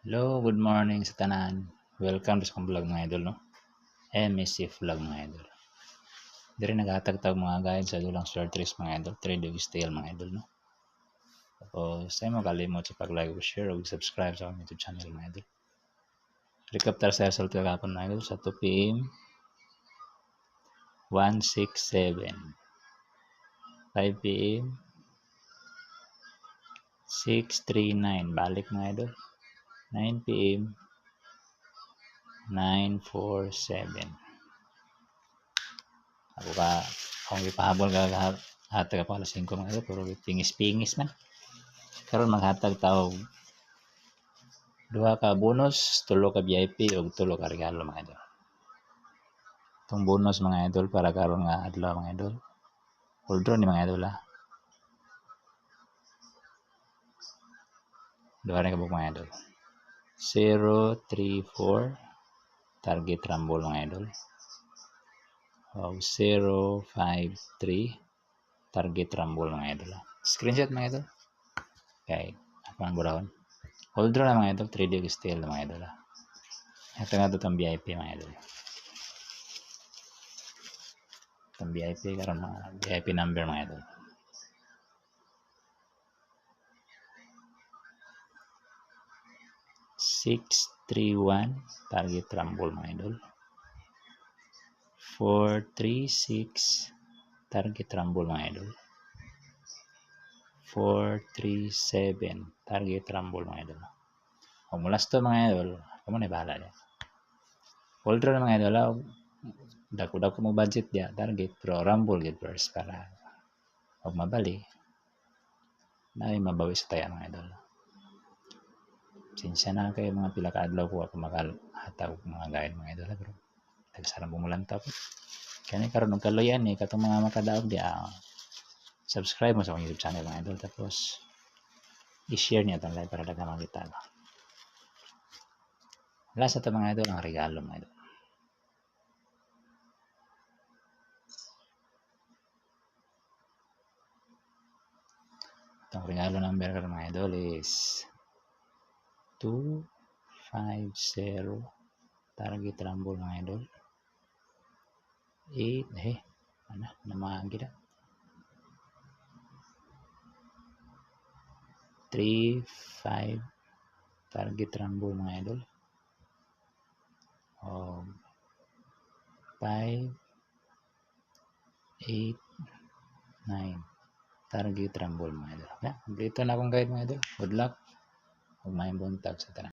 Hello, good morning sa tanan. Welcome sa akong vlog mga idol, no? MSC vlog mga idol. Diri naghatag tag mga guide sa dulang short trips mga idol, trading style mga idol, no? Tapos, sa mo kalimot sa pag-like, share, ug subscribe sa akong YouTube channel mga idol. Recap tar sa result kagapon mga idol sa 2 PM 167. 5 PM 639. Balik mga idol. 9 PM 947. Akong ipahabol hatag pa alas 5 mga idol, pero pingis-pingis man. Karon maghatag taog duha ka bonus, tulo ka VIP ug tulo ka regalo mga idol. Itong bonus mga idol para karon nga adlaw mga idol. Hold draw ni mga idol ha. Duha na kabuk mga idol. 034 target rumble mga idol. O 053 target rumble mga idol. Screenshot mga idol. Okay, apang burahon. Hold draw na mga idol, 3D style mga idol. Ito nga ito itong VIP mga idol. Itong VIP karon mga VIP number mga idol. 631 target rumble mga idol. 436 target rumble mga idol. 437 target rumble mga idol. Kung mulas to mga idol, kamo na bahala niya. Hold draw na mga idol, dako mo budget dia target pero rumble gid first para pag mabali na ay mabawi sa tayan mga idol. Sinsya na kayo mga pila ka adlaw ko ako makahatag mga guide mga idol pero tagsarang bumulanta po. Kani karon og kaloyan ni katong mga makadaog di subscribe mo sa akong YouTube channel mga idol tapos i-share niyo itong live para daghang makita. Wala sa ito mga idol ang regalo mga idol. Itong regalo number ko mga idol is 250 target rumble mga idol. 8 mana naman kita 35 target rumble mga idol. 5 8 9 target rumble mga idol. Dito na akong guide mga idol. Good luck ug maayong buntag sa tanan.